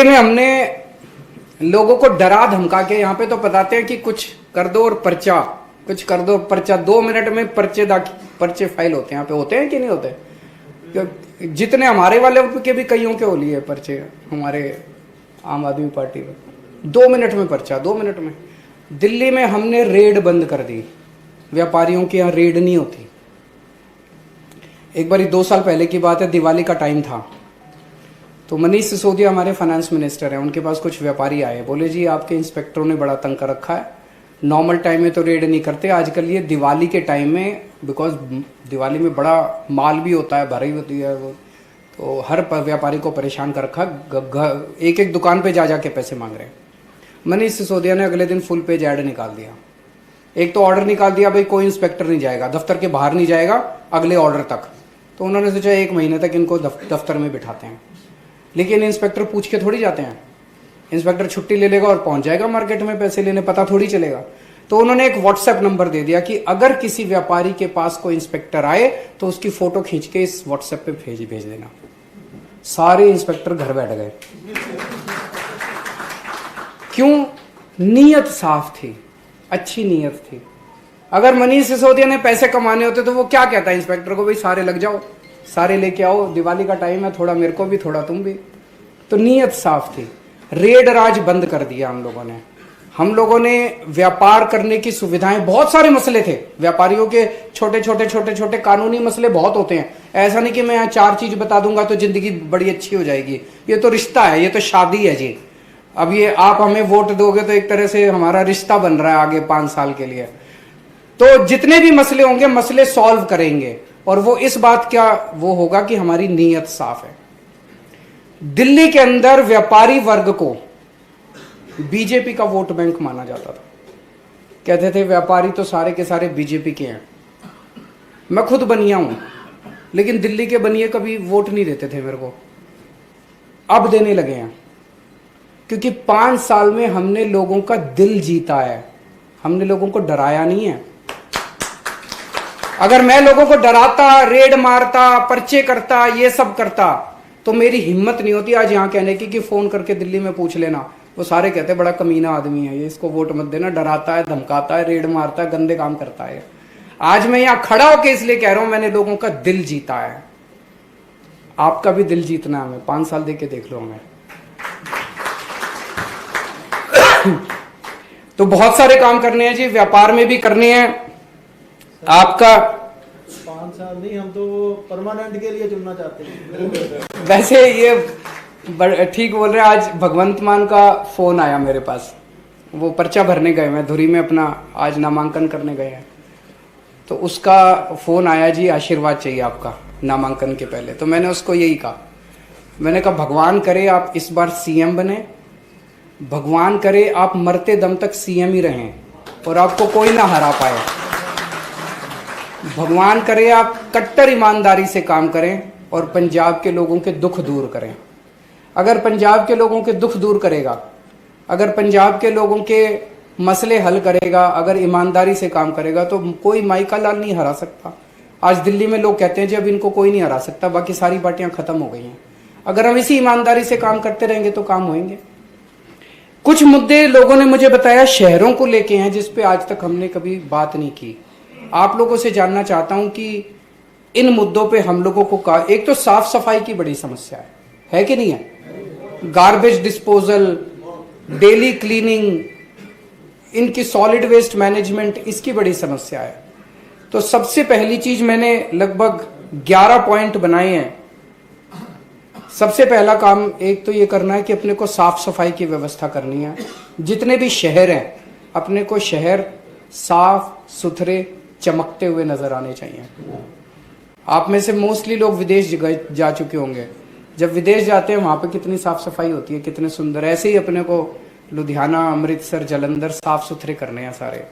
में हमने लोगों को डरा धमका के यहाँ पे तो बताते हैं कि कुछ कर दो और पर्चा, कुछ कर दो पर्चा, 2 मिनट में पर्चे फाइल होते हैं। यहाँ पे होते हैं कि नहीं होते? जितने हमारे वाले के भी कईयों के हो लिए पर्चे हमारे आम आदमी पार्टी में, 2 मिनट में पर्चा, 2 मिनट में। दिल्ली में हमने रेड बंद कर दी, व्यापारियों के यहाँ रेड नहीं होती। एक बार 2 साल पहले की बात है, दिवाली का टाइम था, तो मनीष सिसोदिया हमारे फाइनेंस मिनिस्टर हैं, उनके पास कुछ व्यापारी आए, बोले जी आपके इंस्पेक्टरों ने बड़ा तंग कर रखा है, नॉर्मल टाइम में तो रेड नहीं करते, आजकल ये दिवाली के टाइम में, बिकॉज दिवाली में बड़ा माल भी होता है, भरी होती है वो, तो हर व्यापारी को परेशान कर रखा, एक एक दुकान पे जा जाके पैसे मांग रहे हैं। मनीष सिसोदिया ने अगले दिन फुल पेज ऐड निकाल दिया। एक तो ऑर्डर निकाल दिया, भाई कोई इंस्पेक्टर नहीं जाएगा, दफ्तर के बाहर नहीं जाएगा अगले ऑर्डर तक। तो उन्होंने सोचा 1 महीने तक इनको दफ्तर में बिठाते हैं, लेकिन इंस्पेक्टर पूछ के थोड़ी जाते हैं। इंस्पेक्टर छुट्टी ले लेगा और पहुंच जाएगा मार्केट में पैसे लेने, पता थोड़ी चलेगा। तो उन्होंने एक व्हाट्सएप नंबर दे दिया कि अगर किसी व्यापारी के पास कोई इंस्पेक्टर आए तो उसकी फोटो खींच के इस व्हाट्सएप पे भेज देना। सारे इंस्पेक्टर घर बैठ गए। क्यों? नीयत साफ थी, अच्छी नीयत थी। अगर मनीष सिसोदिया ने पैसे कमाने होते तो वो क्या कहता है इंस्पेक्टर को, भाई सारे लग जाओ, सारे लेके आओ, दिवाली का टाइम है, थोड़ा मेरे को भी थोड़ा तुम भी। तो नीयत साफ थी। रेड राज बंद कर दिया हम लोगों ने। हम लोगों ने व्यापार करने की सुविधाएं, बहुत सारे मसले थे व्यापारियों के, छोटे छोटे कानूनी मसले बहुत होते हैं। ऐसा नहीं कि मैं यहाँ 4 चीज बता दूंगा तो जिंदगी बड़ी अच्छी हो जाएगी। ये तो रिश्ता है, ये तो शादी है जी। अब ये आप हमें वोट दोगे तो एक तरह से हमारा रिश्ता बन रहा है आगे 5 साल के लिए। तो जितने भी मसले होंगे, मसले सॉल्व करेंगे, और वो इस बात का वो होगा कि हमारी नीयत साफ है। दिल्ली के अंदर व्यापारी वर्ग को बीजेपी का वोट बैंक माना जाता था। कहते थे व्यापारी तो सारे के सारे बीजेपी के हैं। मैं खुद बनिया हूं, लेकिन दिल्ली के बनिए कभी वोट नहीं देते थे मेरे को, अब देने लगे हैं, क्योंकि 5 साल में हमने लोगों का दिल जीता है। हमने लोगों को डराया नहीं है। अगर मैं लोगों को डराता, रेड मारता, पर्चे करता, ये सब करता, तो मेरी हिम्मत नहीं होती आज यहां कहने की कि फोन करके दिल्ली में पूछ लेना। वो सारे कहते बड़ा कमीना आदमी है ये, इसको वोट मत देना, डराता है, धमकाता है, रेड मारता है, गंदे काम करता है। आज मैं यहां खड़ा होकर इसलिए कह रहा हूं, मैंने लोगों का दिल जीता है। आपका भी दिल जीतना है हमें, 5 साल दे के देख लो हमें। तो बहुत सारे काम करने हैं जी, व्यापार में भी करने हैं। आपका 5 साल नहीं, हम तो परमानेंट के लिए चुनना चाहते हैं। वैसे ये ठीक बोल रहे हैं। आज भगवंत मान का फोन आया मेरे पास, वो पर्चा भरने गए, मैं धुरी में अपना आज नामांकन करने गए हैं, तो उसका फोन आया जी आशीर्वाद चाहिए आपका नामांकन के पहले। तो मैंने उसको यही कहा, मैंने कहा भगवान करे आप इस बार सीएम बने, भगवान करे आप मरते दम तक सीएम ही रहें और आपको कोई ना हरा पाए। भगवान करे आप कट्टर ईमानदारी से काम करें और पंजाब के लोगों के दुख दूर करें। अगर पंजाब के लोगों के दुख दूर करेगा, अगर पंजाब के लोगों के मसले हल करेगा, अगर ईमानदारी से काम करेगा, तो कोई माइका लाल नहीं हरा सकता। आज दिल्ली में लोग कहते हैं जब इनको कोई नहीं हरा सकता, बाकी सारी पार्टियां खत्म हो गई हैं। अगर हम इसी ईमानदारी से काम करते रहेंगे तो काम होंगे। कुछ मुद्दे लोगों ने मुझे बताया शहरों को लेके हैं, जिसपे आज तक हमने कभी बात नहीं की। आप लोगों से जानना चाहता हूं कि इन मुद्दों पे हम लोगों को एक तो साफ सफाई की बड़ी समस्या है कि नहीं है? गार्बेज डिस्पोजल, डेली क्लीनिंग, इनकी सॉलिड वेस्ट मैनेजमेंट, इसकी बड़ी समस्या है। तो सबसे पहली चीज मैंने लगभग 11 पॉइंट बनाए हैं। सबसे पहला काम एक तो ये करना है कि अपने को साफ सफाई की व्यवस्था करनी है। जितने भी शहर हैं, अपने को शहर साफ सुथरे चमकते हुए नजर आने चाहिए। आप में से मोस्टली लोग विदेश जा चुके होंगे। जब विदेश जाते हैं वहां पे कितनी साफ सफाई होती है, कितने सुंदर। ऐसे ही अपने को लुधियाना, अमृतसर, जालंधर साफ सुथरे करने हैं सारे।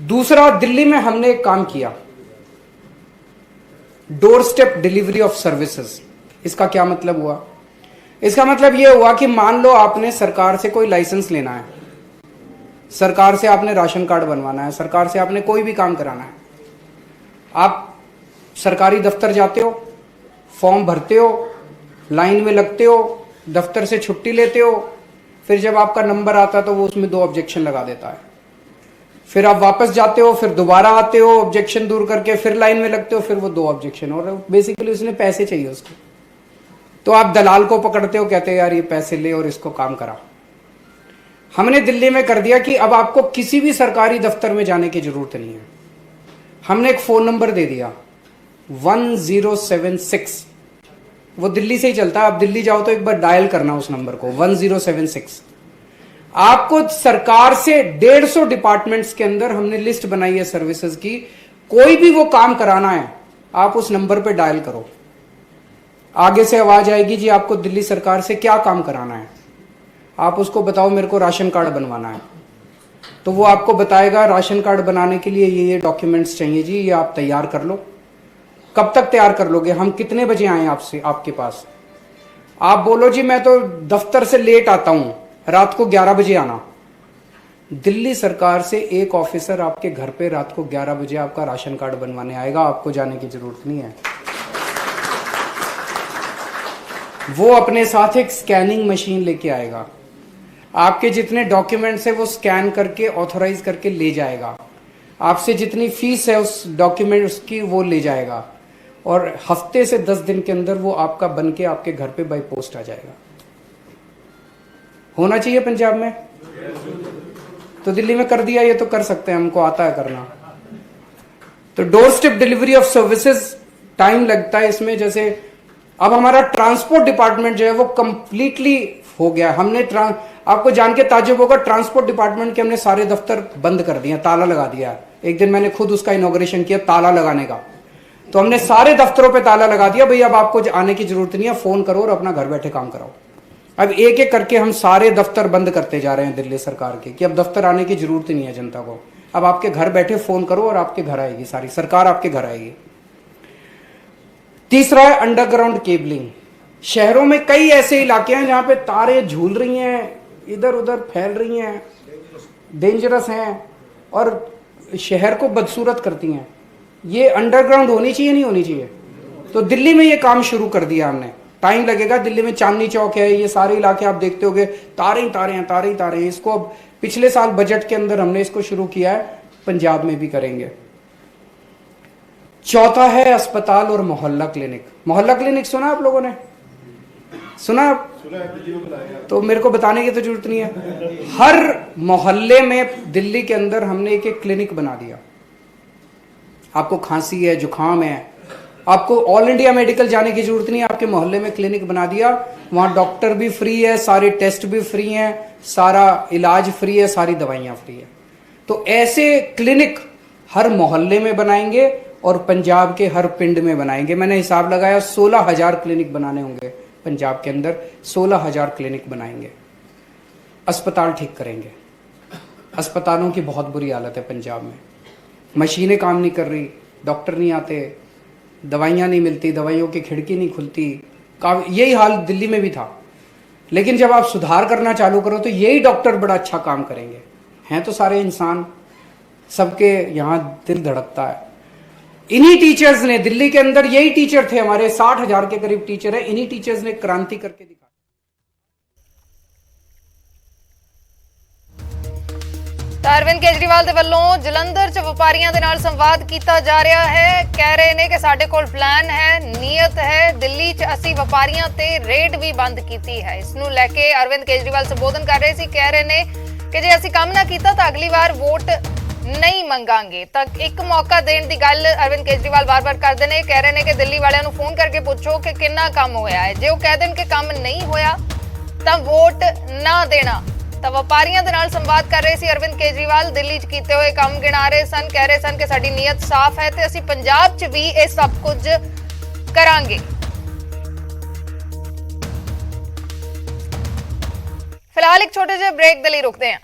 दूसरा, दिल्ली में हमने एक काम किया, door step delivery of services. इसका क्या मतलब हुआ? इसका मतलब यह हुआ कि मान लो आपने सरकार से कोई लाइसेंस लेना है, सरकार से आपने राशन कार्ड बनवाना है, सरकार से आपने कोई भी काम कराना है। आप सरकारी दफ्तर जाते हो, फॉर्म भरते हो, लाइन में लगते हो, दफ्तर से छुट्टी लेते हो, फिर जब आपका नंबर आता तो वो उसमें 2 ऑब्जेक्शन लगा देता है, फिर आप वापस जाते हो, फिर दोबारा आते हो ऑब्जेक्शन दूर करके, फिर लाइन में लगते हो, फिर वो 2 ऑब्जेक्शन, और बेसिकली उसने पैसे चाहिए उसको, तो आप दलाल को पकड़ते हो, कहते हो यार ये पैसे ले और इसको काम करा। हमने दिल्ली में कर दिया कि अब आपको किसी भी सरकारी दफ्तर में जाने की जरूरत नहीं है। हमने एक फोन नंबर दे दिया 1076, वो दिल्ली से ही चलता है, आप दिल्ली जाओ तो एक बार डायल करना उस नंबर को 1076। आपको सरकार से 150 डिपार्टमेंट्स के अंदर हमने लिस्ट बनाई है सर्विसेज की, कोई भी वो काम कराना है आप उस नंबर पे डायल करो, आगे से आवाज आएगी जी आपको दिल्ली सरकार से क्या काम कराना है, आप उसको बताओ मेरे को राशन कार्ड बनवाना है, तो वो आपको बताएगा राशन कार्ड बनाने के लिए ये डॉक्यूमेंट्स चाहिए जी, ये आप तैयार कर लो। कब तक तैयार कर लोगे, हम कितने बजे आए आपसे आपके पास, आप बोलो जी मैं तो दफ्तर से लेट आता हूं, रात को 11 बजे आना, दिल्ली सरकार से एक ऑफिसर आपके घर पे रात को 11 बजे आपका राशन कार्ड बनवाने आएगा, आपको जाने की जरूरत नहीं है। वो अपने साथ एक स्कैनिंग मशीन लेके आएगा, आपके जितने डॉक्यूमेंट्स है वो स्कैन करके ऑथोराइज करके ले जाएगा, आपसे जितनी फीस है उस डॉक्यूमेंट्स की वो ले जाएगा, और हफ्ते से 10 दिन के अंदर वो आपका बन के आपके घर पे बाय पोस्ट आ जाएगा। होना चाहिए पंजाब में, तो दिल्ली में कर दिया, ये तो कर सकते हैं, हमको आता है करना। तो door step delivery of services time लगता है इसमें, जैसे अब हमारा ट्रांसपोर्ट डिपार्टमेंट जो है वो कंप्लीटली हो गया। हमने आपको जान के ताज्जुब होगा, ट्रांसपोर्ट डिपार्टमेंट के हमने सारे दफ्तर बंद कर दिए, ताला लगा दिया। एक दिन मैंने खुद उसका इनॉग्रेशन किया ताला लगाने का, तो हमने सारे दफ्तरों पे ताला लगा दिया, भाई अब आपको आने की जरूरत नहीं है, फोन करो और अपना घर बैठे काम कराओ। अब एक एक करके हम सारे दफ्तर बंद करते जा रहे हैं दिल्ली सरकार के, कि अब दफ्तर आने की जरूरत ही नहीं है जनता को, अब आपके घर बैठे फोन करो और आपके घर आएगी, सारी सरकार आपके घर आएगी। तीसरा है अंडरग्राउंड केबलिंग। शहरों में कई ऐसे इलाके हैं जहां पे तारे झूल रही हैं, इधर उधर फैल रही हैं, डेंजरस हैं और शहर को बदसूरत करती हैं। ये अंडरग्राउंड होनी चाहिए नहीं होनी चाहिए, तो दिल्ली में ये काम शुरू कर दिया हमने। टाइम लगेगा, दिल्ली में चांदनी चौक है, ये सारे इलाके आप देखते होंगे तारे ही तारे हैं, तारे ही तारे हैं। इसको अब पिछले साल बजट के अंदर हमने इसको शुरू किया है, पंजाब में भी करेंगे। चौथा है अस्पताल और मोहल्ला क्लिनिक। मोहल्ला क्लिनिक सुना आप लोगों ने, सुना? तो मेरे को बताने की तो जरूरत नहीं है। हर मोहल्ले में दिल्ली के अंदर हमने एक एक क्लिनिक बना दिया। आपको खांसी है, जुकाम है, आपको ऑल इंडिया मेडिकल जाने की जरूरत नहीं है, आपके मोहल्ले में क्लिनिक बना दिया। वहां डॉक्टर भी फ्री है, सारे टेस्ट भी फ्री हैं, सारा इलाज फ्री है, सारी दवाइयां फ्री है। तो ऐसे क्लिनिक हर मोहल्ले में बनाएंगे और पंजाब के हर पिंड में बनाएंगे। मैंने हिसाब लगाया 16,000 क्लिनिक बनाने होंगे पंजाब के अंदर, 16,000 क्लिनिक बनाएंगे। अस्पताल ठीक करेंगे। अस्पतालों की बहुत बुरी हालत है पंजाब में, मशीनें काम नहीं कर रही, डॉक्टर नहीं आते, दवाइयां नहीं मिलती, दवाइयों की खिड़की नहीं खुलती। यही हाल दिल्ली में भी था, लेकिन जब आप सुधार करना चालू करो तो यही डॉक्टर बड़ा अच्छा काम करेंगे। हैं तो सारे इंसान, सबके यहाँ दिल धड़कता है। इन्हीं टीचर्स ने, दिल्ली के अंदर यही टीचर थे हमारे, 60,000 के करीब टीचर है, इन्हीं टीचर्स ने क्रांति करके दिखा। अरविंद केजरीवाल ਦੇ ਵੱਲੋਂ ਜਲੰਧਰ 'ਚ ਵਪਾਰੀਆਂ ਦੇ ਨਾਲ ਸੰਵਾਦ ਕੀਤਾ ਜਾ ਰਿਹਾ ਹੈ। ਕਹਿ ਰਹੇ ਨੇ ਕਿ ਸਾਡੇ ਕੋਲ ਪਲਾਨ ਹੈ, ਨੀਅਤ ਹੈ, ਦਿੱਲੀ 'ਚ ਅਸੀਂ ਵਪਾਰੀਆਂ ਤੇ ਰੇਡ ਵੀ ਬੰਦ ਕੀਤੀ ਹੈ। ਇਸ ਨੂੰ ਲੈ ਕੇ ਅਰਵਿੰਦ ਕੇਜਰੀਵਾਲ ਸੰਬੋਧਨ ਕਰ ਰਹੇ ਸੀ। ਕਹਿ ਰਹੇ ਨੇ ਕਿ ਜੇ ਅਸੀਂ ਕੰਮ ਨਾ ਕੀਤਾ ਤਾਂ ਅਗਲੀ ਵਾਰ ਵੋਟ नहीं मंगांगे। तक एक मौका देने की गल अरविंद केजरीवाल बार बार करते हैं। कह रहे हैं कि दिल्ली वालों को फोन करके पूछो कि कितना काम होया है, जो कह दें कि काम नहीं होया तो वोट ना देना। तो व्यापारियों के नाल संवाद कर रहे थे अरविंद केजरीवाल, दिल्ली च कीते हुए काम गिना रहे सन, कह रहे सन कि साडी नीयत साफ है तो असीं पंजाब च भी ये सब कुछ करांगे। फिलहाल एक छोटे जे ब्रेक दे लई रुकते हैं।